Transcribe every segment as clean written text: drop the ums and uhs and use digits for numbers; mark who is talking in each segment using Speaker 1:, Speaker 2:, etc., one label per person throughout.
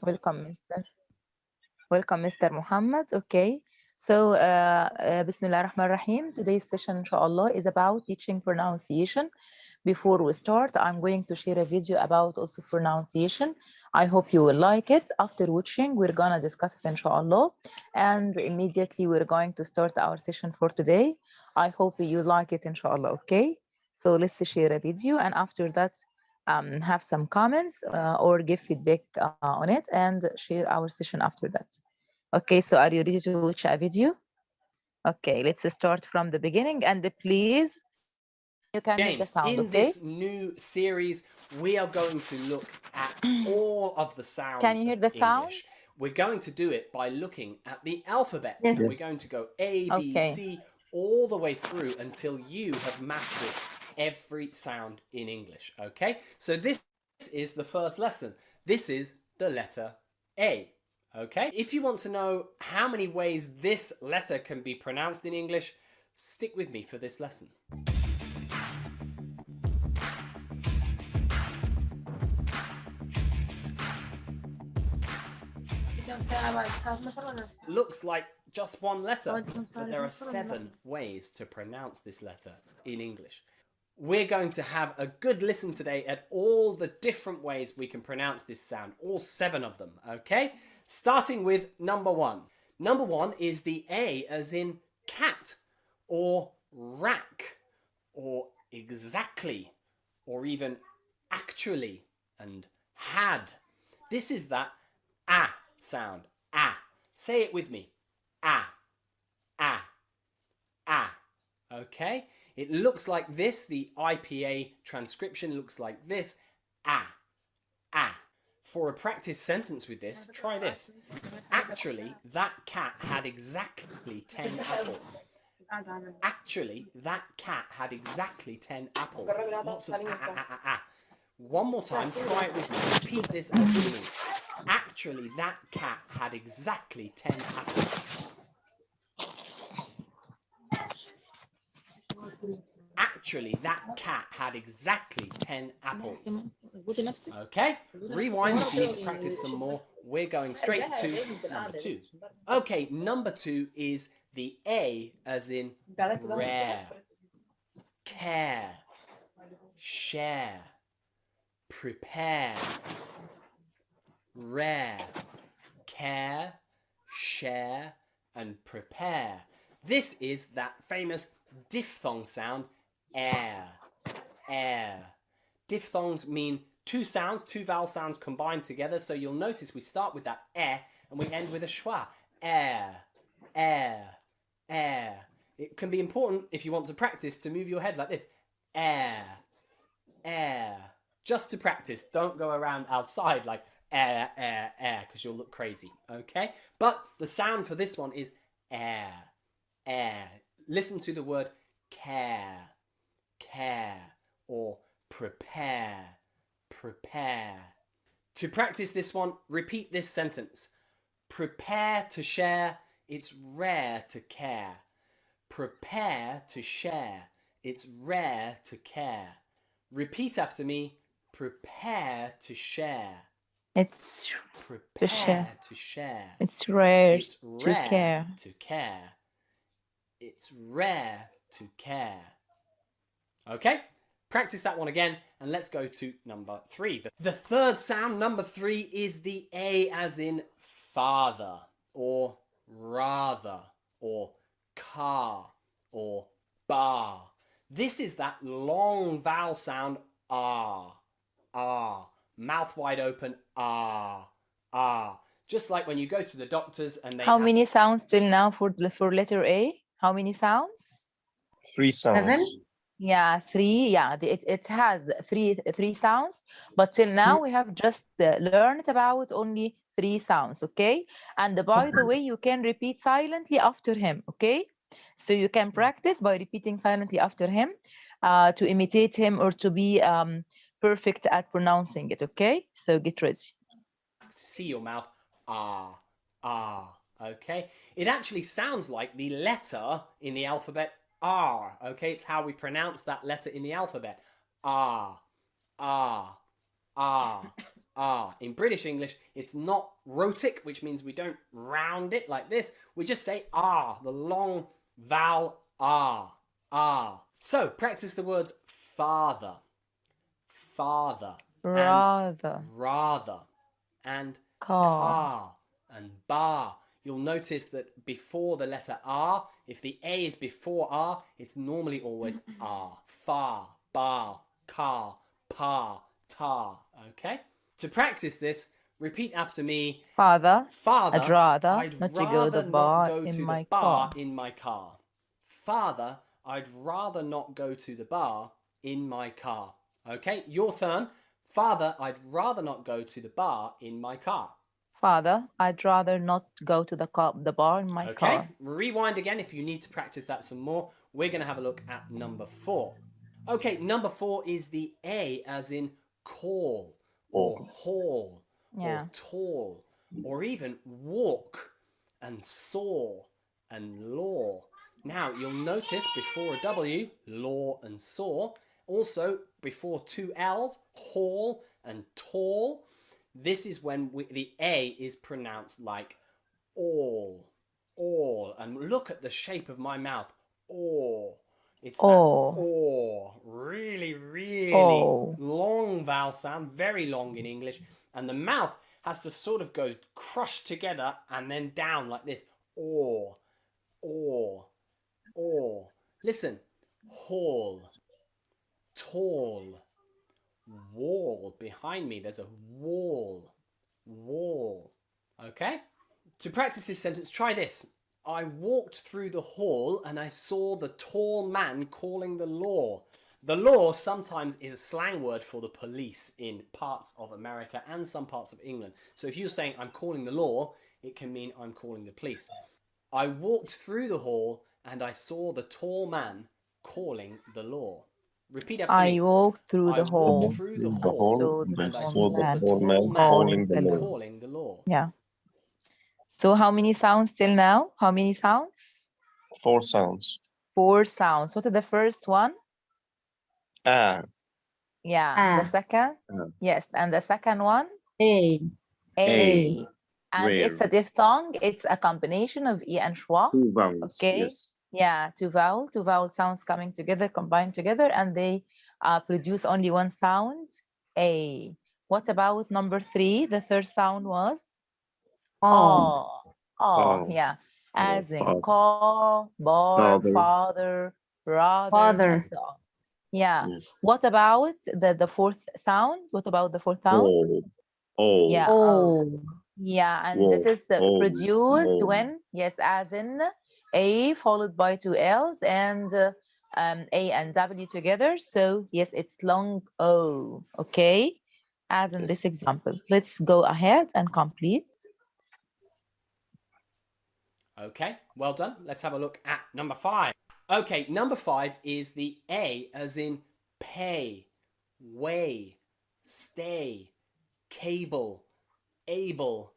Speaker 1: Welcome, Mr. Welcome, Mr. Muhammad. Okay. So, Bismillah ar-Rahman ar-Rahim. Today's session, inshallah, is about teaching pronunciation. Before we start, I'm going to share a video about also pronunciation. I hope you will like it. After watching, we're gonna discuss it, inshallah. And immediately we're going to start our session for today. I hope you like it, inshallah, okay? So let's share a video, and after that, have some comments or give feedback on it, and share our session after that. Okay, so are you ready to watch a video? Okay, let's start from the beginning, and please, you can hear the
Speaker 2: James,
Speaker 1: sound,
Speaker 2: in
Speaker 1: okay?
Speaker 2: this new series, we are going to look at all of the
Speaker 1: Can
Speaker 2: sounds
Speaker 1: you hear
Speaker 2: of
Speaker 1: the sound?
Speaker 2: English. We're going to do it by looking at the alphabet,
Speaker 1: Yes.
Speaker 2: and we're going to go A, B,
Speaker 1: Okay.
Speaker 2: C, all the way through until you have mastered every sound in English. Okay? So this is the first lesson. This is the letter A. Okay? If you want to know how many ways this letter can be pronounced in English, stick with me for this lesson. Looks like just one letter, but there are 7 ways to pronounce this letter in English. We're going to have a good listen today at all the different ways we can pronounce this sound, all 7 of them, okay? Starting with number 1. Number 1 is the A as in cat, or rack, or exactly, or even actually, and had. This is that ah sound. Ah. Say it with me. Ah. Ah. Ah. Okay? It looks like this. The IPA transcription looks like this. Ah. Ah. For a practice sentence with this, try this. Actually, that cat had exactly 10 apples. Actually, that cat had exactly 10 apples. Lots of ah, ah, ah, ah, ah. One more time, try it with me. Repeat this after me. Actually, that cat had exactly 10 apples. Actually, that cat had exactly 10 apples. Okay? Rewind if you need to practice some more. We're going straight to number 2. Okay, number 2 is the A as in rare, care, share, prepare, rare, care, share, and prepare. This is that famous diphthong sound, air, air. Diphthongs mean two sounds, two vowel sounds combined together. So you'll notice we start with that air and we end with a schwa. Air, air, air. It can be important if you want to practice to move your head like this. Air, air. Just to practice. Don't go around outside like air, air, air, because you'll look crazy. Okay? But the sound for this one is air, air. Listen to the word care, care, or prepare, prepare. To practice this one, repeat this sentence. Prepare to share, it's rare to care. Prepare to share, it's rare to care. Repeat after me. Prepare to share.
Speaker 1: It's to share.
Speaker 2: Prepare to share.
Speaker 1: It's rare
Speaker 2: It's
Speaker 1: to
Speaker 2: rare
Speaker 1: care.
Speaker 2: to care. It's rare to care. Okay? Practice that one again, and let's go to number 3. The third sound, number 3, is the A as in father, or rather, or car, or bar. This is that long vowel sound, ah, ah. Mouth wide open, ah, ah. Just like when you go to the doctors and they
Speaker 1: How
Speaker 2: have
Speaker 1: many sounds till now for letter A? How many sounds?
Speaker 3: 3 sounds.
Speaker 1: Yeah, 3. Yeah, it has three sounds, but till now we have just learned about only 3 sounds, okay? And by the way, you can repeat silently after him, okay? So you can practice by repeating silently after him to imitate him or to be perfect at pronouncing it, okay? So get ready.
Speaker 2: to see your mouth, ah, ah, okay? It actually sounds like the letter in the alphabet R, okay? It's how we pronounce that letter in the alphabet. Ah, ah, ah, ah. In British English, it's not rhotic, which means we don't round it like this. We just say ah, the long vowel ah, ah. So practice the words father, father,
Speaker 1: Rather.
Speaker 2: and rather, and
Speaker 1: Car.
Speaker 2: car, and bar. You'll notice that before the letter R, if the A is before R, it's normally always R. Far, bar, car, pa, tar. Okay? To practice this, repeat after me.
Speaker 1: Father.
Speaker 2: Father,
Speaker 1: I'd rather
Speaker 2: I'd
Speaker 1: not to go to the
Speaker 2: rather not
Speaker 1: bar
Speaker 2: go
Speaker 1: in
Speaker 2: to
Speaker 1: my
Speaker 2: the bar
Speaker 1: car.
Speaker 2: in my car. Father, I'd rather not go to the bar in my car. Okay, your turn. Father, I'd rather not go to the bar in my car.
Speaker 1: Father, I'd rather not go to the bar in my
Speaker 2: Okay,
Speaker 1: car.
Speaker 2: rewind again if you need to practice that some more. We're going to have a look at number 4. Okay, number 4 is the A as in call, or haul,
Speaker 1: Yeah.
Speaker 2: or tall, or even walk, and saw, and law. Now, you'll notice before a W, law and saw. Also, before 2 L's, haul and tall. This is when the A is pronounced like all, and look at the shape of my mouth. It's that really, really long vowel sound, very long in English, and the mouth has to sort of go crushed together and then down like this. Or. Listen, hall, tall, wall. Behind me, there's a wall. Okay? To practice this sentence, try this. I walked through the hall and I saw the tall man calling the law. The law sometimes is a slang word for the police in parts of America and some parts of England. So if you're saying I'm calling the law, it can mean I'm calling the police. I walked through the hall and I saw the tall man calling the law. Repeat after me.
Speaker 1: I walked through the hall.
Speaker 2: walked through the hall
Speaker 3: and I
Speaker 1: tall
Speaker 3: saw the
Speaker 1: man
Speaker 3: tall man
Speaker 1: calling
Speaker 3: calling the law.
Speaker 2: calling the law.
Speaker 1: Yeah. So how many sounds till now? How many sounds?
Speaker 3: 4 sounds.
Speaker 1: 4 sounds. What is the first one?
Speaker 3: Ah,
Speaker 1: Yeah. The second? Yes. And the second one?
Speaker 4: A.
Speaker 1: A. And
Speaker 3: rare.
Speaker 1: it's a diphthong. It's a combination of E and schwa.
Speaker 3: 2 vowels.
Speaker 1: Okay.
Speaker 3: Yes.
Speaker 1: Yeah. Two vowel sounds coming together, combined together, and they produce only one sound. A. What about number 3? The third sound was? Oh. Oh. Yeah. As in call, bar, father, rather,
Speaker 4: Father.
Speaker 1: and so on. Yeah.
Speaker 3: Yes.
Speaker 1: What about the fourth sound? What about the fourth sound?
Speaker 3: Oh.
Speaker 1: Yeah.
Speaker 4: Oh.
Speaker 1: Yeah, and
Speaker 3: Whoa.
Speaker 1: it is produced when, yes, as in A followed by 2 L's and A and W together. So yes, it's long O. Okay, as in this example. Let's go ahead and complete.
Speaker 2: Okay, well done. Let's have a look at number 5. Okay, number 5 is the A as in pay, weigh, stay, cable, able,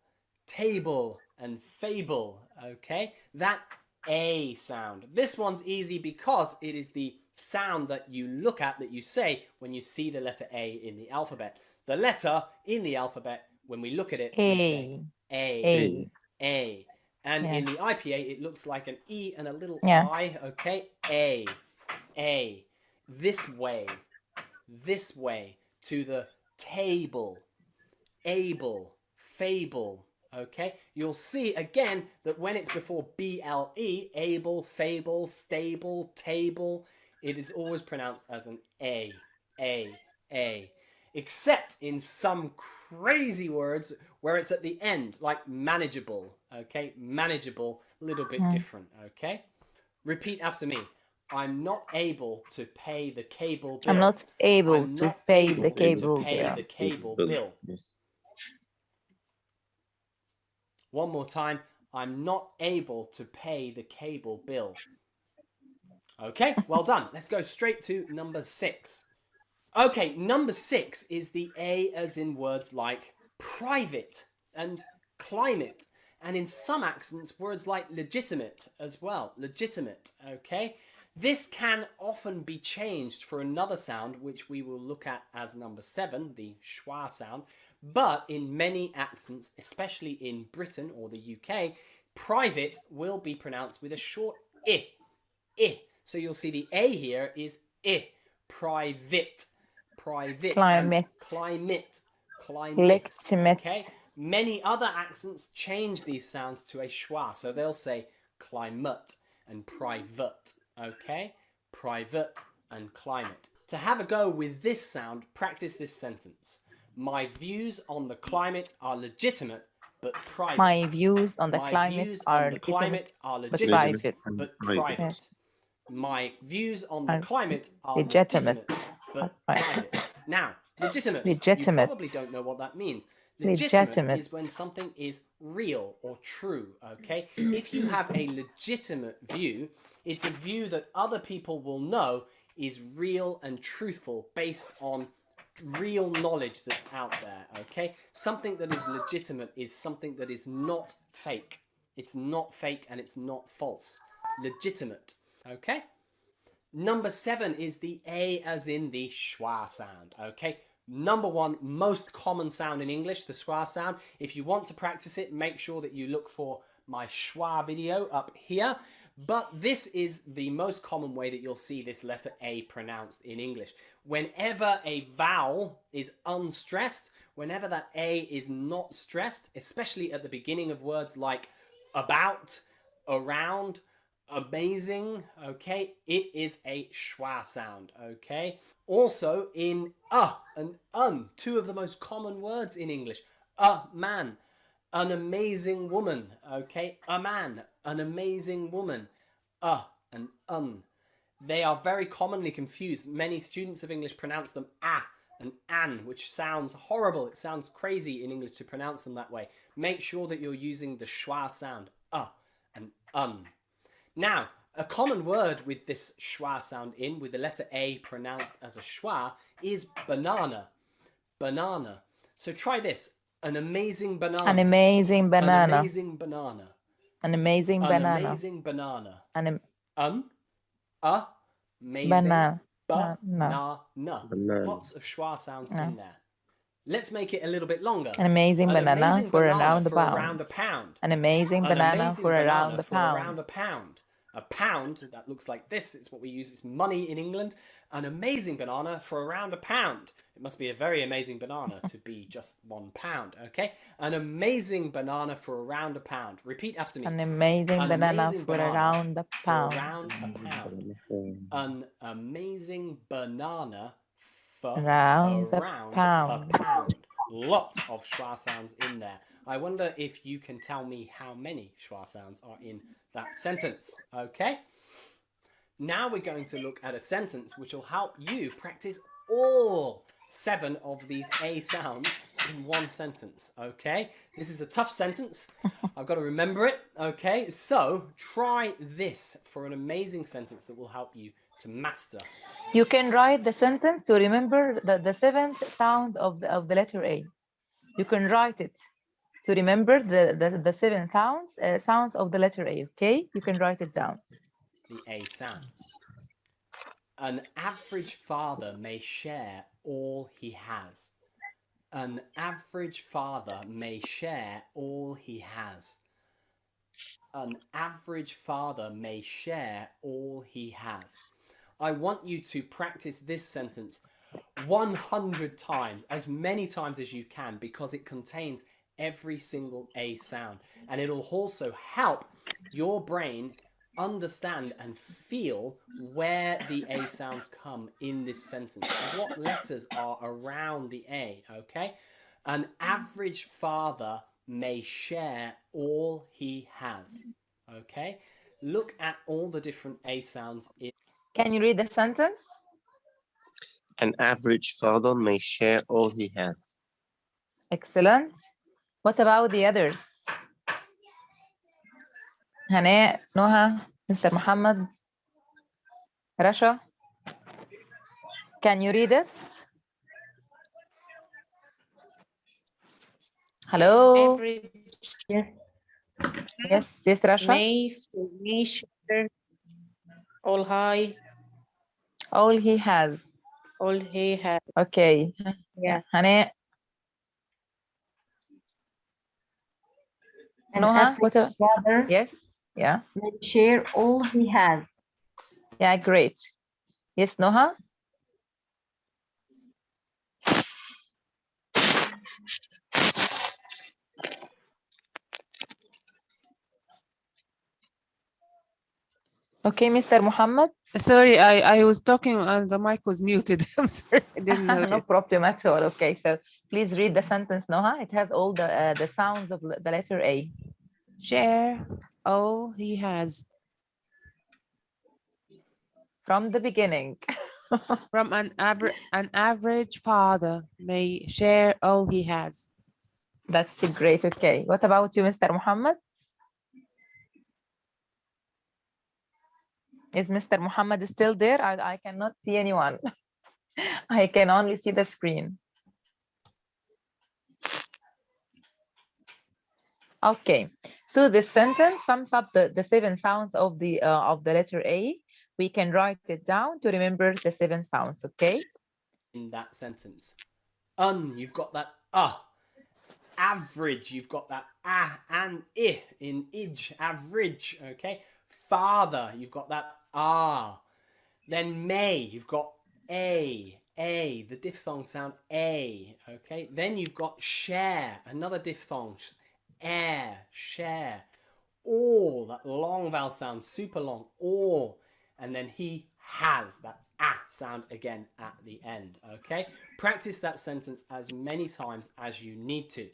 Speaker 2: table, and fable. Okay, that A sound. This one's easy because it is the sound that you look at, that you say when you see the letter A in the alphabet. The letter in the alphabet, when we look at it, we say A. And in the IPA, it looks like an E and a little I, okay? A. This way, to the table, able, fable, okay? You'll see again that when it's before B-L-E, able, fable, stable, table, it is always pronounced as an A. Except in some crazy words where it's at the end, like manageable, okay? Manageable, a little bit different, okay? Repeat after me. I'm not able to pay the cable bill.
Speaker 1: I'm not able to pay the cable
Speaker 2: bill.
Speaker 3: Yes.
Speaker 2: One more time. I'm not able to pay the cable bill. Okay, well done. Let's go straight to number 6. Okay, number 6 is the A as in words like private and climate. And in some accents, words like legitimate as well. Legitimate, okay? This can often be changed for another sound, which we will look at as number 7, the schwa sound. But in many accents, especially in Britain or the UK, private will be pronounced with a short I. I. So you'll see the A here is I. Private. Private.
Speaker 1: Climate.
Speaker 2: And climate. Climate.
Speaker 1: Legitimate.
Speaker 2: Okay. Many other accents change these sounds to a schwa. So they'll say climate and private. Okay. Private and climate. To have a go with this sound, practice this sentence. My views on the climate are legitimate, but private.
Speaker 1: My views on the
Speaker 2: My
Speaker 1: climate
Speaker 2: views
Speaker 1: are
Speaker 2: on the climate are
Speaker 1: but
Speaker 2: legitimate,
Speaker 1: private.
Speaker 2: but
Speaker 3: Private.
Speaker 2: private.
Speaker 1: Yes.
Speaker 2: My views on the
Speaker 1: Are
Speaker 2: climate are
Speaker 1: legitimate.
Speaker 2: legitimate, but
Speaker 1: Private.
Speaker 2: private. Now, legitimate. You
Speaker 1: Legitimate.
Speaker 2: probably don't know what that means. Legitimate
Speaker 1: Legitimate.
Speaker 2: is when something is real or true, okay? If you have a legitimate view, it's a view that other people will know is real and truthful based on real knowledge that's out there, okay? Something that is legitimate is something that is not fake. It's not fake and it's not false. Legitimate, okay? Number 7 is the A as in the schwa sound, okay? Number 1 most common sound in English, the schwa sound. If you want to practice it, make sure that you look for my schwa video up here. But this is the most common way that you'll see this letter A pronounced in English. Whenever a vowel is unstressed, whenever that A is not stressed, especially at the beginning of words like about, around, amazing, okay, it is a schwa sound, okay? Also in and un, two of the most common words in English. A man, an amazing woman, okay? A man, an amazing woman. And un. They are very commonly confused. Many students of English pronounce them and an, which sounds horrible. It sounds crazy in English to pronounce them that way. Make sure that you're using the schwa sound, and un. Now, a common word with this schwa sound in, with the letter A pronounced as a schwa, is banana. Banana. So try this. An amazing banana.
Speaker 1: An amazing banana.
Speaker 2: An amazing banana.
Speaker 1: An amazing
Speaker 2: An
Speaker 1: banana.
Speaker 2: amazing banana.
Speaker 1: An
Speaker 2: amazing
Speaker 1: banana.
Speaker 2: banana.
Speaker 3: Banana.
Speaker 2: Lots of schwa sounds in there. Let's make it a little bit longer.
Speaker 1: An amazing banana
Speaker 2: amazing
Speaker 1: for
Speaker 2: banana
Speaker 1: around
Speaker 2: for
Speaker 1: a
Speaker 2: around a
Speaker 1: pound.
Speaker 2: pound.
Speaker 1: An amazing
Speaker 2: An
Speaker 1: banana
Speaker 2: amazing
Speaker 1: for
Speaker 2: banana
Speaker 1: around a
Speaker 2: for around
Speaker 1: pound.
Speaker 2: a pound. A pound, that looks like this. It's what we use. It's money in England. An amazing banana for around a pound. It must be a very amazing banana to be just £1, okay? An amazing banana for around a pound. Repeat after me.
Speaker 1: An amazing
Speaker 2: An
Speaker 1: banana
Speaker 2: amazing
Speaker 1: for
Speaker 2: banana
Speaker 1: around a
Speaker 2: for
Speaker 1: pound.
Speaker 2: around a pound. An amazing banana for
Speaker 1: Around a
Speaker 2: around
Speaker 1: pound.
Speaker 2: a pound. Lots of schwa sounds in there. I wonder if you can tell me how many schwa sounds are in that sentence, okay? Now we're going to look at a sentence which will help you practice all 7 of these A sounds in one sentence, okay? This is a tough sentence. I've got to remember it, okay? So try this for an amazing sentence that will help you to master.
Speaker 1: You can write the sentence to remember the 7th sound of the letter A. You can write it to remember the 7 sounds of the letter A, okay? You can write it down.
Speaker 2: The A sound. An average father may share all he has. An average father may share all he has. An average father may share all he has. I want you to practice this sentence 100 times, as many times as you can, because it contains every single A sound. And it'll also help your brain understand and feel where the A sounds come in this sentence. What letters are around the A, okay? An average father may share all he has, okay? Look at all the different A sounds in.
Speaker 1: Can you read the sentence?
Speaker 3: An average father may share all he has.
Speaker 1: Excellent. What about the others? Hannah, Noha, Mr. Muhammad, Rasha. Can you read it? Hello?
Speaker 4: Average.
Speaker 1: Yes, Rasha.
Speaker 4: May share all high,
Speaker 1: All he has.
Speaker 4: all he has.
Speaker 1: Okay.
Speaker 4: Yeah.
Speaker 1: Hannah.
Speaker 5: An
Speaker 1: Noha, what
Speaker 5: average father
Speaker 1: yes, yeah,
Speaker 5: may share all he has.
Speaker 1: yeah, great. Yes, Noha? Okay, Mr. Muhammad.
Speaker 6: Sorry, I was talking and the mic was muted. I'm sorry, I didn't
Speaker 1: No
Speaker 6: notice.
Speaker 1: problem at all. Okay, so please read the sentence, Noha. It has all the sounds of the letter A.
Speaker 6: Share all he has.
Speaker 1: From the beginning.
Speaker 6: From an average father may share all he has.
Speaker 1: That's great. Okay. What about you, Mr. Muhammad? Is Mr. Muhammad still there? I cannot see anyone. I can only see the screen. Okay. So this sentence sums up the 7 sounds of the letter A. We can write it down to remember the 7 sounds. Okay.
Speaker 2: In that sentence, you've got that average, you've got that and I in ij, average. Okay. Father, you've got that Then may, you've got a, the diphthong sound a. Okay. Then you've got share, another diphthong, air, share. Or, that long vowel sound, super long, or. And then he has that sound again at the end. Okay. Practice that sentence as many times as you need to.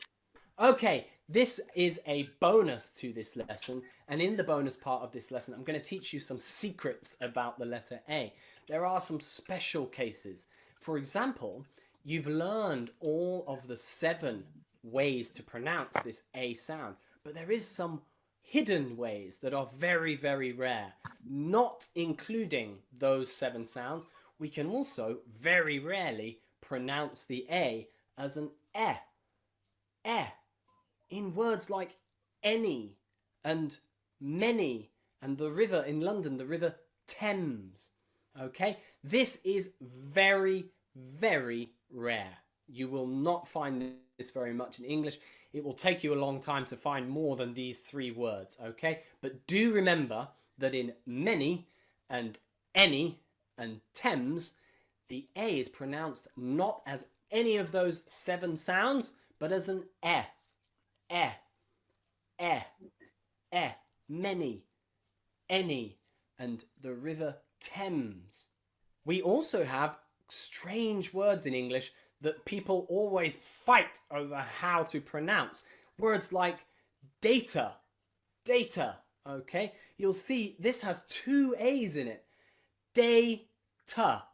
Speaker 2: Okay, this is a bonus to this lesson, and in the bonus part of this lesson I'm going to teach you some secrets about the letter A. There are some special cases. For example, you've learned all of the 7 ways to pronounce this A sound, but there is some hidden ways that are very, very rare. Not including those 7 sounds, we can also very rarely pronounce the A as an in words like any and many and the river in London, the river Thames. Okay, this is very, very rare. You will not find this very much in English. It will take you a long time to find more than these 3 words. Okay, but do remember that in many and any and Thames, the A is pronounced not as any of those 7 sounds, but as an many, any, and the river Thames. We also have strange words in English that people always fight over how to pronounce. Words like data, okay? You'll see this has 2 A's in it. Data.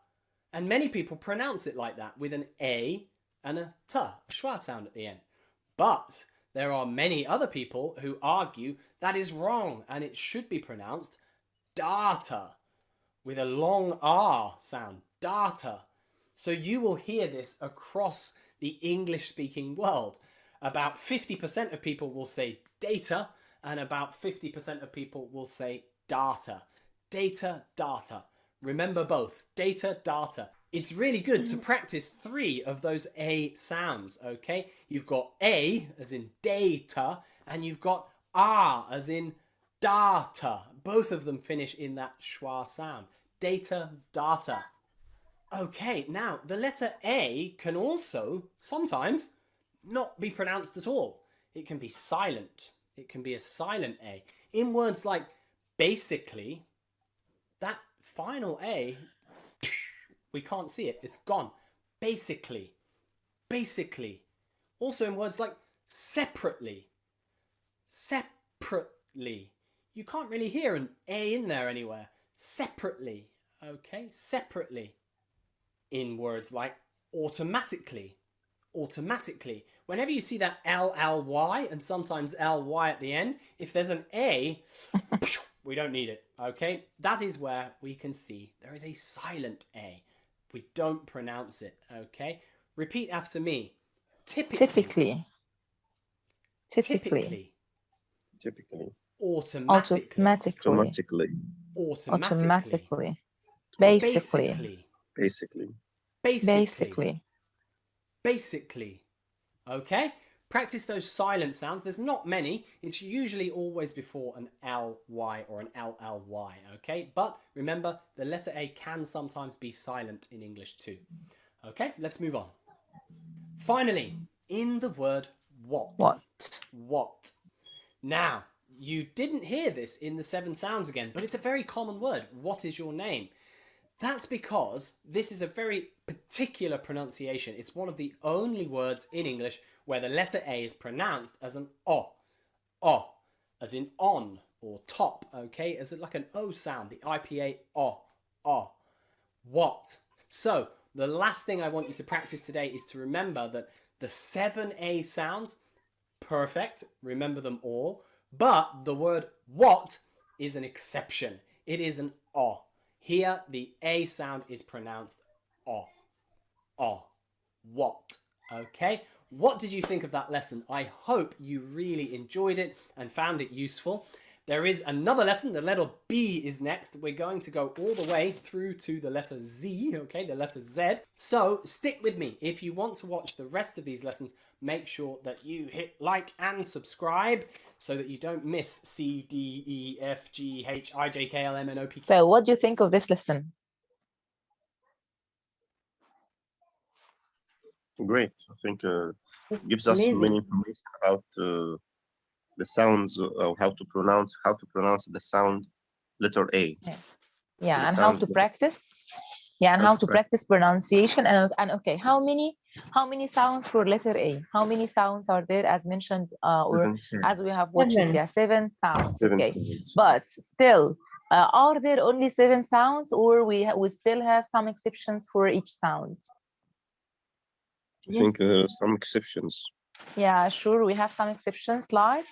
Speaker 2: And many people pronounce it like that with an A and a T, a schwa sound at the end. But there are many other people who argue that is wrong and it should be pronounced data with a long R sound, data. So you will hear this across the English-speaking world. About 50% of people will say data and about 50% of people will say data. Data, data. Remember both, data, data. It's really good to practice 3 of those A sounds, okay? You've got A as in data, and you've got R as in data. Both of them finish in that schwa sound. Data, data. Okay, now the letter A can also sometimes not be pronounced at all. It can be silent. It can be a silent A. In words like basically, that final A, we can't see it. It's gone. Basically. Basically. Also in words like separately. Separately. You can't really hear an A in there anywhere. Separately. Okay? Separately. In words like automatically. Automatically. Whenever you see that LLY and sometimes LY at the end, if there's an A, we don't need it. Okay? That is where we can see there is a silent A. We don't pronounce it. Okay? Repeat after me. Typically.
Speaker 3: Typically.
Speaker 2: Automatically.
Speaker 3: Automatically.
Speaker 1: Automatically. Basically.
Speaker 3: Basically.
Speaker 1: Basically.
Speaker 2: Basically. Okay? Practice those silent sounds. There's not many. It's usually always before an ly or an lly, okay? But remember, the letter A can sometimes be silent in English too. Okay, let's move on. Finally, in the word what.
Speaker 1: What?
Speaker 2: What. Now, you didn't hear this in the 7 sounds again, but it's a very common word. What is your name? That's because this is a very particular pronunciation. It's one of the only words in English where the letter A is pronounced as an O, as in on or top, okay? As like an O sound, the IPA O. What? So, the last thing I want you to practice today is to remember that the 7 A sounds, perfect, remember them all, but the word what is an exception. It is an O. Here, the A sound is pronounced O. What? Okay? What did you think of that lesson? I hope you really enjoyed it and found it useful. There is another lesson. The letter B is next. We're going to go all the way through to the letter Z, okay, the letter Z. So stick with me. If you want to watch the rest of these lessons, make sure that you hit like and subscribe so that you don't miss C, D, E, F, G, H, I, J, K, L, M, N, O, P.
Speaker 1: So what do you think of this lesson?
Speaker 3: Great. I think gives us many information about the sounds, how to pronounce the sound letter A.
Speaker 1: Yeah,
Speaker 3: The
Speaker 1: and how
Speaker 3: sound
Speaker 1: to practice. Yeah, and
Speaker 3: How
Speaker 1: how
Speaker 3: to
Speaker 1: to practice pronunciation. And okay, how many sounds for letter A? How many sounds are there as mentioned or
Speaker 3: 7
Speaker 1: as we
Speaker 3: sounds.
Speaker 1: have watched?
Speaker 5: 7.
Speaker 1: Yeah, 7 sounds.
Speaker 3: 7
Speaker 1: Okay,
Speaker 3: sounds.
Speaker 1: but still, are there only 7 sounds, or we still have some exceptions for each sound?
Speaker 3: I think some exceptions.
Speaker 1: Yeah, sure, we have some exceptions. Like,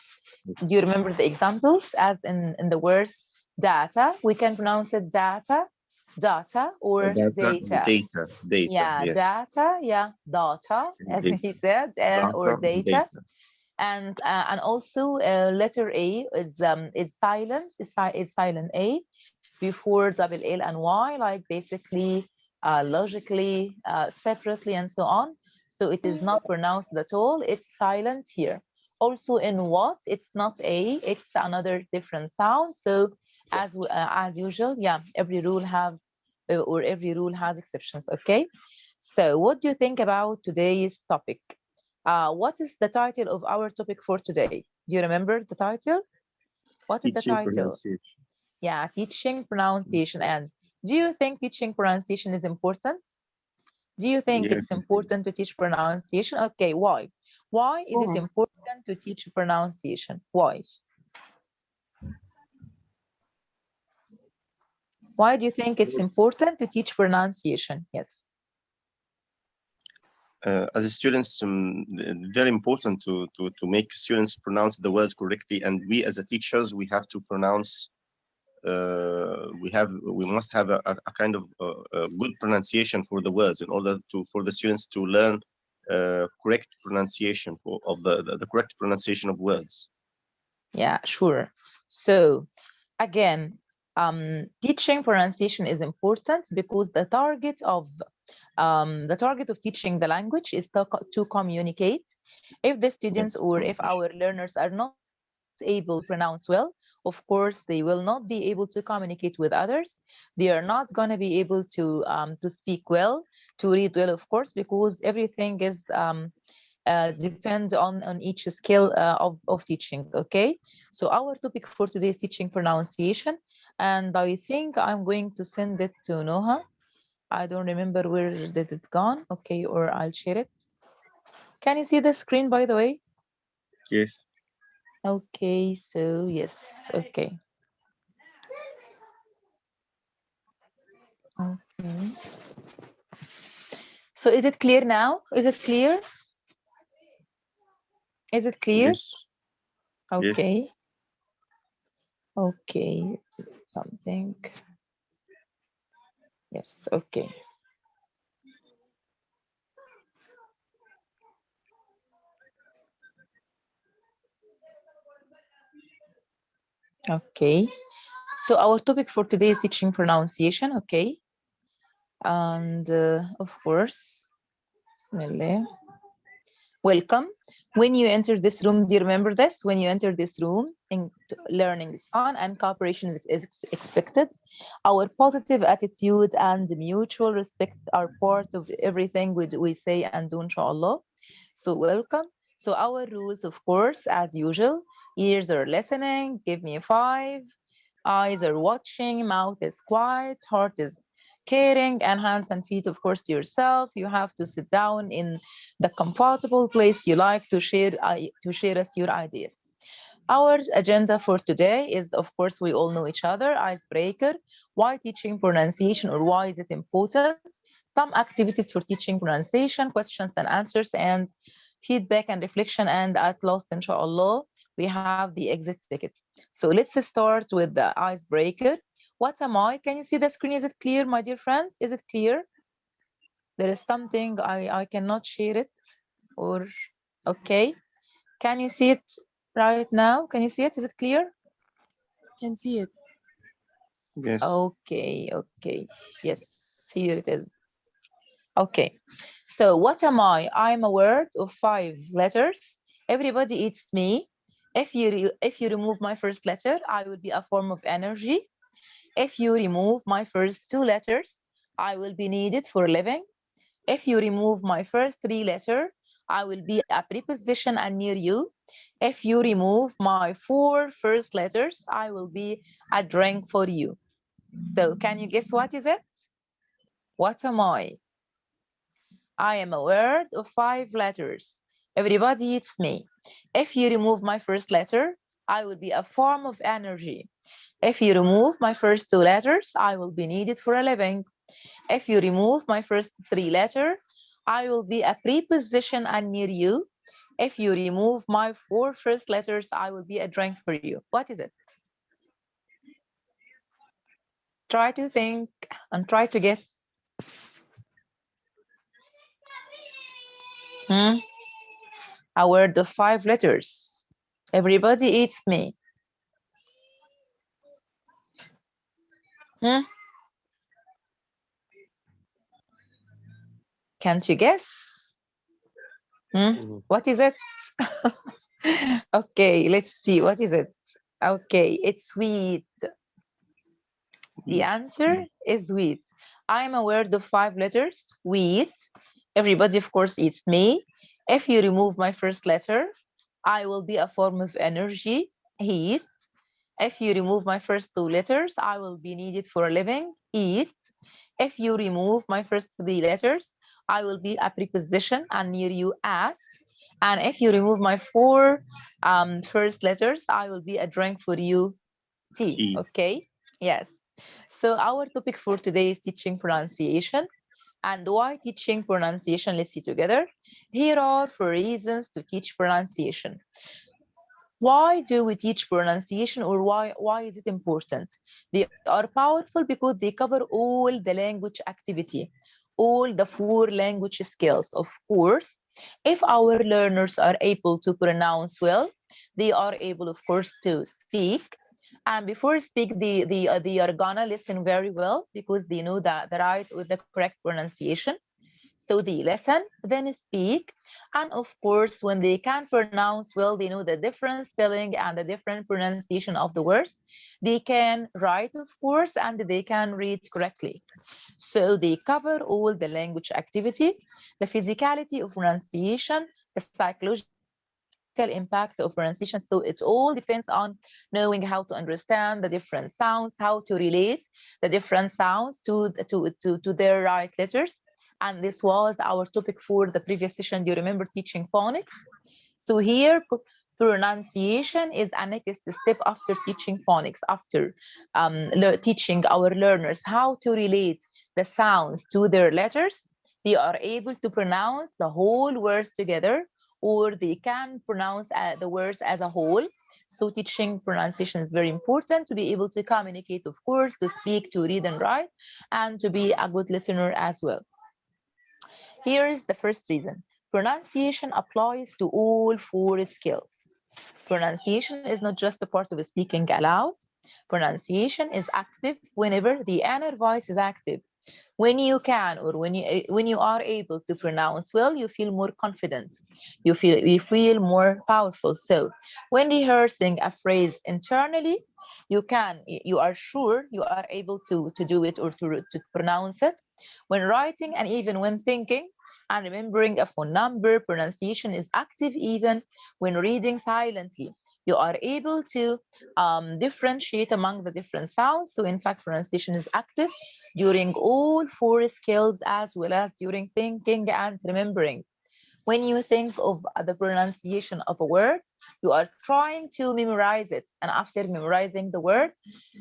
Speaker 1: do you remember the examples? As in the words data, we can pronounce it data or data.
Speaker 3: Data.
Speaker 1: Yeah,
Speaker 3: Yes.
Speaker 1: data, yeah, data, as
Speaker 3: Data.
Speaker 1: he said, or
Speaker 3: Data,
Speaker 1: data. And also letter A is silent, is silent A before double L and Y, like basically, logically, separately, and so on. So it is not pronounced at all. It's silent here. Also in what, it's not A, it's another different sound. So as usual, yeah, every rule has exceptions. Okay. So what do you think about today's topic? What is the title of our topic for today? Do you remember the title? What is the
Speaker 3: Teaching
Speaker 1: title?
Speaker 3: pronunciation.
Speaker 1: Yeah, teaching pronunciation. And do you think teaching pronunciation is important? Do you think
Speaker 3: Yeah,
Speaker 1: it's important to teach pronunciation? Okay, why? Why is it important to teach pronunciation? Why? Why do you think it's important to teach pronunciation? Yes.
Speaker 3: as students, very important to make students pronounce the words correctly, and we as a teachers, we have to pronounce. We must have a kind of a good pronunciation for the words in order for the students to learn correct pronunciation of the correct pronunciation of words.
Speaker 1: Yeah, sure. So again, teaching pronunciation is important because the target of teaching the language is to communicate. If the students or if our learners are not able to pronounce well, of course, they will not be able to communicate with others. They are not going to be able to speak well, to read well, of course, because everything is depends on each skill of teaching. Okay, so our topic for today is teaching pronunciation, and I think I'm going to send it to Noha. I don't remember where did it gone. Okay, or I'll share it. Can you see the screen, by the way?
Speaker 3: Yes.
Speaker 1: Okay, so yes, okay. Okay. So is it clear now? Is it clear? Is it clear?
Speaker 3: Yes.
Speaker 1: Okay.
Speaker 3: Yes.
Speaker 1: Okay, something. Yes, okay. Okay. So our topic for today is teaching pronunciation, okay? And of course, Bismillah. Welcome. When you enter this room, do you remember this? When you enter this room, learning is fun and cooperation is expected. Our positive attitude and mutual respect are part of everything we say and do, inshallah. So welcome. So our rules, of course, as usual, ears are listening, give me a 5. Eyes are watching, mouth is quiet, heart is caring, and hands and feet, of course, to yourself. You have to sit down in the comfortable place you like to share us your ideas. Our agenda for today is, of course, we all know each other, icebreaker, why teaching pronunciation or why is it important, some activities for teaching pronunciation, questions and answers, and feedback and reflection, and at last, inshallah, we have the exit ticket. So let's start with the icebreaker. What am I? Can you see the screen? Is it clear, my dear friends? Is it clear? There is something I cannot share it, or okay. Can you see it right now? Can you see it? Is it clear?
Speaker 6: Can see it.
Speaker 3: Yes.
Speaker 1: Okay, okay. Yes, here it is. Okay. So what am I? I'm a word of 5 letters. Everybody eats me. If you remove my first letter, I will be a form of energy. If you remove my first 2 letters, I will be needed for living. If you remove my first 3 letters, I will be a preposition and near you. If you remove my 4 first letters, I will be a drink for you. So can you guess what is it? What am I? I am a word of 5 letters. Everybody eats me. If you remove my first letter, I will be a form of energy. If you remove my first 2 letters, I will be needed for a living. If you remove my first 3 letters, I will be a preposition and near you. If you remove my 4 first letters, I will be a drink for you. What is it? Try to think and try to guess. A word of 5 letters. Everybody eats me. Can't you guess? What is it? Okay, let's see. What is it? Okay, it's wheat. The answer is wheat. I'm a word of 5 letters, wheat. Everybody, of course, eats me. If you remove my first letter, I will be a form of energy, heat. If you remove my first 2 letters, I will be needed for a living, eat. If you remove my first 3 letters, I will be a preposition and near you, at. And if you remove my 4 first letters, I will be a drink for you, tea. Okay? Yes. So our topic for today is teaching pronunciation. And why teaching pronunciation? Let's see together. Here are 4 reasons to teach pronunciation. Why do we teach pronunciation, or why is it important? They are powerful because they cover all the language activity, all the 4 language skills. Of course, if our learners are able to pronounce well, they are able, of course, to speak. And before speak, they are gonna listen very well because they know the right or the correct pronunciation. So they listen, then speak, and of course, when they can pronounce well, they know the different spelling and the different pronunciation of the words. They can write, of course, and they can read correctly. So they cover all the language activity, the physicality of pronunciation, the psychological impact of pronunciation. So it all depends on knowing how to understand the different sounds, how to relate the different sounds to their right letters. And this was our topic for the previous session. Do you remember teaching phonics? So here, pronunciation is a next step after teaching phonics, after teaching our learners how to relate the sounds to their letters. They are able to pronounce the whole words together, or they can pronounce the words as a whole. So teaching pronunciation is very important to be able to communicate, of course, to speak, to read and write, and to be a good listener as well. Here is the first reason. Pronunciation applies to all 4 skills. Pronunciation is not just a part of speaking aloud. Pronunciation is active whenever the inner voice is active. When you can, or when you are able to pronounce well, you feel more confident. You feel more powerful. So when rehearsing a phrase internally, you are sure you are able to do it or to pronounce it. When writing and even when thinking and remembering a phone number, pronunciation is active even when reading silently. You are able to differentiate among the different sounds. So in fact, pronunciation is active during all four skills as well as during thinking and remembering. When you think of the pronunciation of a word, you are trying to memorize it. And after memorizing the word,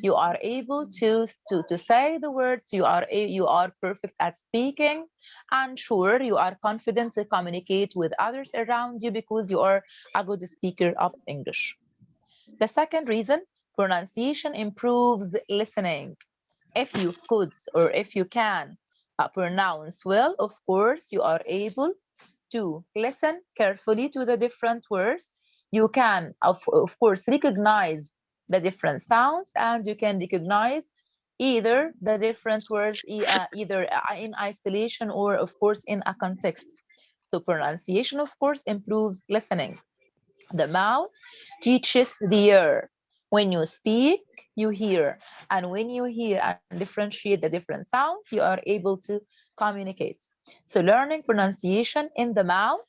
Speaker 1: you are able to say the words. You are perfect at speaking. And sure, you are confident to communicate with others around you because you are a good speaker of English. The second reason, pronunciation improves listening. If you could or if you can pronounce well, of course, you are able to listen carefully to the different words. You can, of course, recognize the different sounds, and you can recognize either the different words either in isolation or, of course, in a context. So pronunciation, of course, improves listening. The mouth teaches the ear. When you speak, you hear. And when you hear and differentiate the different sounds, you are able to communicate. So learning pronunciation in the mouth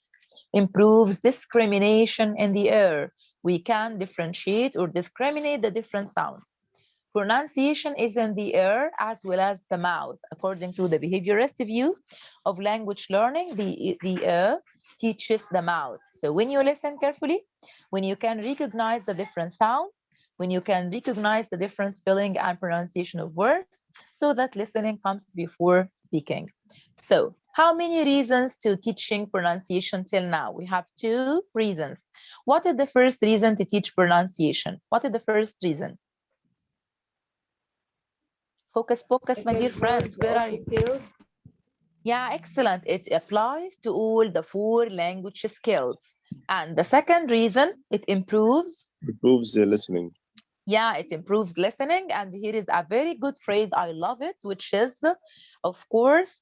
Speaker 1: improves discrimination in the ear. We can differentiate or discriminate the different sounds. Pronunciation is in the ear as well as the mouth. According to the behaviorist view of language learning, the ear teaches the mouth. So when you listen carefully, when you can recognize the different sounds, when you can recognize the different spelling and pronunciation of words, so that listening comes before speaking. So how many reasons to teaching pronunciation till now? We have two reasons. What is the first reason to teach pronunciation? What is the first reason? Focus, my dear friends. Where are you? Yeah, excellent. It applies to all the four language skills. And the second reason, it improves.
Speaker 3: Improves the listening.
Speaker 1: Yeah, it improves listening. And here is a very good phrase. I love it, which is, of course,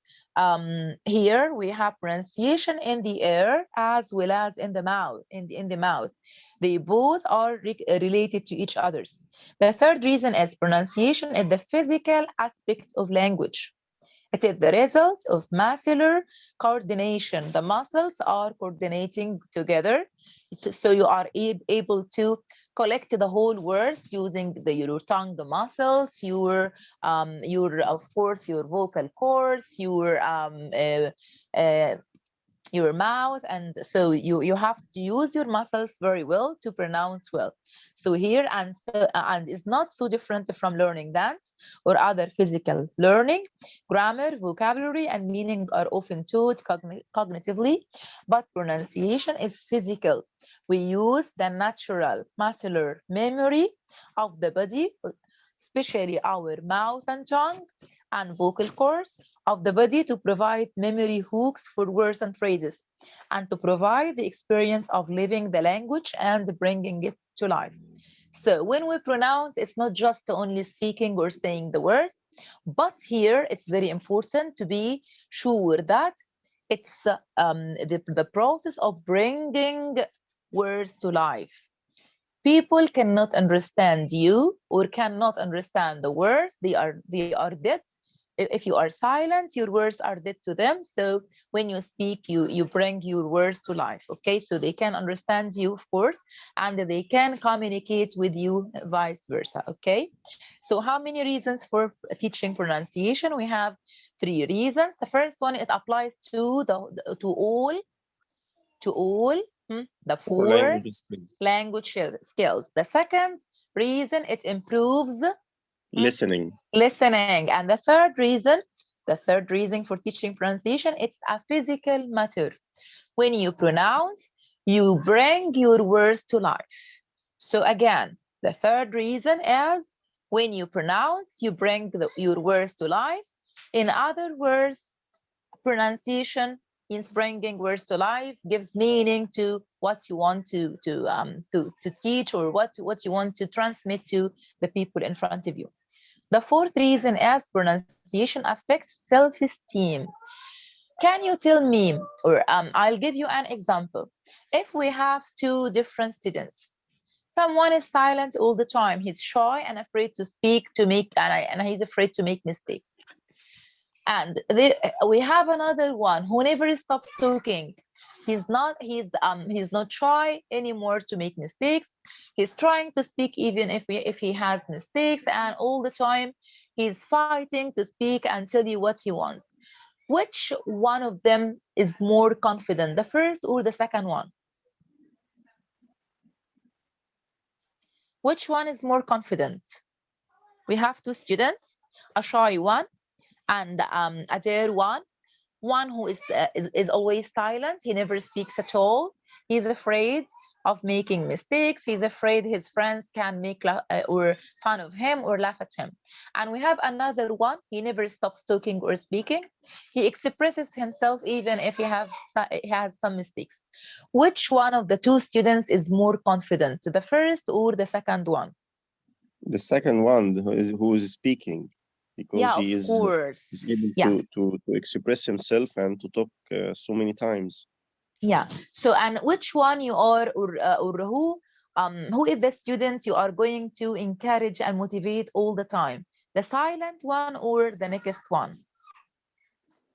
Speaker 1: here we have pronunciation in the air as well as in the mouth. In the mouth, they both are related to each others. The third reason is pronunciation is the physical aspect of language. It is the result of muscular coordination. The muscles are coordinating together, so you are able to collect the whole words using your tongue, the muscles, of course, your vocal cords, your mouth, and so you have to use your muscles very well to pronounce well. So here and it's not so different from learning dance or other physical learning. Grammar, vocabulary, and meaning are often taught cognitively, but pronunciation is physical. We use the natural muscular memory of the body, especially our mouth and tongue and vocal cords of the body, to provide memory hooks for words and phrases, and to provide the experience of living the language and bringing it to life. So when we pronounce, it's not just only speaking or saying the words, but here it's very important to be sure that it's the process of bringing words to life. People cannot understand you or cannot understand the words. They are dead. If you are silent, your words are dead to them. So when you speak, you bring your words to life. Okay, so they can understand you, of course, and they can communicate with you, vice versa. Okay, so how many reasons for teaching pronunciation? We have three reasons. The first one, it applies to all the four language skills. The second reason, it improves
Speaker 3: listening.
Speaker 1: And the third reason for teaching pronunciation, it's a physical matter. When you pronounce, you bring your words to life. So again, the third reason is when you pronounce, you bring your words to life. In other words, pronunciation means bringing words to life, gives meaning to what you want to teach or what you want to transmit to the people in front of you. The fourth reason is pronunciation affects self-esteem. Can you tell me, or I'll give you an example. If we have two different students, someone is silent all the time. He's shy and afraid to speak, and he's afraid to make mistakes. And we have another one who never stops talking. He's not shy anymore to make mistakes. He's trying to speak even if he has mistakes, and all the time he's fighting to speak and tell you what he wants. Which one of them is more confident, the first or the second one? Which one is more confident? We have two students, a shy one and a dare one. One who is always silent. He never speaks at all. He's afraid of making mistakes. He's afraid his friends can make or fun of him or laugh at him. And we have another one. He never stops talking or speaking. He expresses himself even if he has some mistakes. Which one of the two students is more confident, the first or the second one?
Speaker 3: The second one who is speaking, because
Speaker 1: Yeah,
Speaker 3: he
Speaker 1: of
Speaker 3: is
Speaker 1: course.
Speaker 3: able
Speaker 1: Yeah.
Speaker 3: to express himself and to talk so many times.
Speaker 1: Yeah. So, and which one you are, or who is the student you are going to encourage and motivate all the time? The silent one or the next one?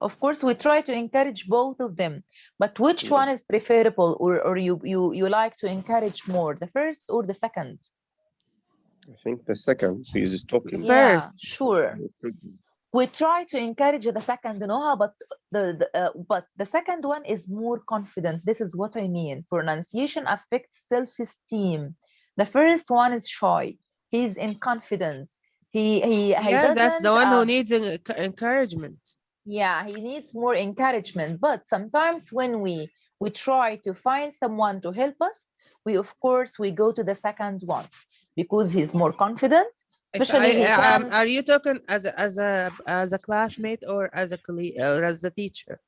Speaker 1: Of course, we try to encourage both of them, but which one is preferable, or you like to encourage more, the first or the second?
Speaker 3: I think the second, because he's talking.
Speaker 1: Yeah,
Speaker 6: First.
Speaker 1: sure. We try to encourage the second, Noha, but the second one is more confident. This is what I mean. Pronunciation affects self-esteem. The first one is shy. He's inconfident. He
Speaker 6: Yes, that's
Speaker 1: doesn't
Speaker 6: the one who needs encouragement.
Speaker 1: yeah, he needs more encouragement. But sometimes when we try to find someone to help us, of course we go to the second one because he's more confident. Especially he can.
Speaker 6: Are you talking as a classmate or as a colleague or as a teacher?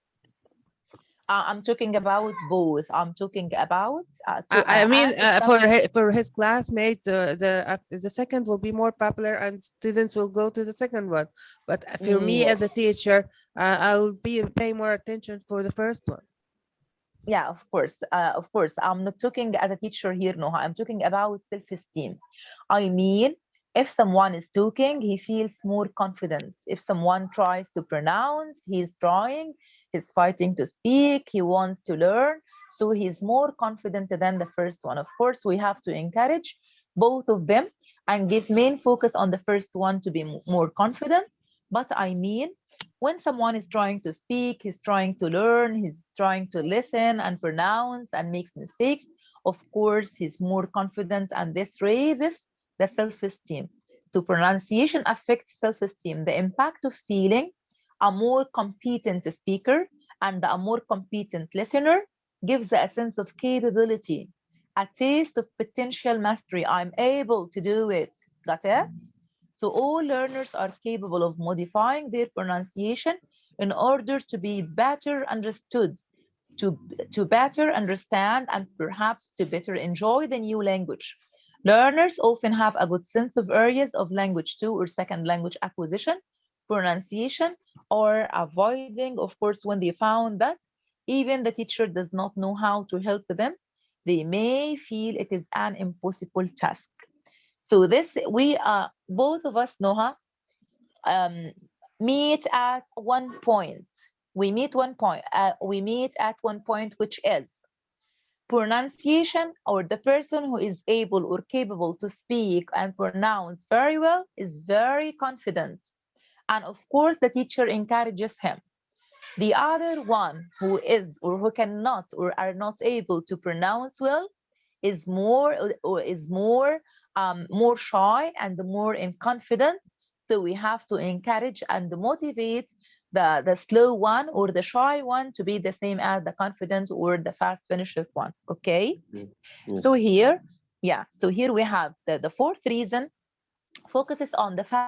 Speaker 1: I'm talking about both. I'm talking about
Speaker 6: I mean,
Speaker 1: ask
Speaker 6: for his classmate, the second will be more popular, and students will go to the second one. But for me as a teacher, I will pay more attention for the first one.
Speaker 1: Yeah, of course. Of course. I'm not talking as a teacher here, Noha. I'm talking about self-esteem. I mean, if someone is talking, he feels more confident. If someone tries to pronounce, he's trying, he's fighting to speak, he wants to learn. So he's more confident than the first one. Of course, we have to encourage both of them and give main focus on the first one to be more confident. But I mean, when someone is trying to speak, he's trying to learn, he's trying to listen and pronounce and makes mistakes, of course, he's more confident, and this raises the self-esteem. So pronunciation affects self-esteem. The impact of feeling a more competent speaker and a more competent listener gives a sense of capability, a taste of potential mastery. I'm able to do it. Got it? So all learners are capable of modifying their pronunciation in order to be better understood, to better understand, and perhaps to better enjoy the new language. Learners often have a good sense of areas of language 2 or second language acquisition, pronunciation, or avoiding. Of course, when they found that even the teacher does not know how to help them, they may feel it is an impossible task. So this, we both of us, Noha, meet at one point. We meet at one point, which is pronunciation, or the person who is able or capable to speak and pronounce very well is very confident. And of course, the teacher encourages him. The other one who is or who cannot or are not able to pronounce well is more shy and more inconfident. So we have to encourage and motivate the slow one or the shy one to be the same as the confident or the fast finished one. Okay.
Speaker 3: Yes.
Speaker 1: So here we have the fourth reason focuses on the fact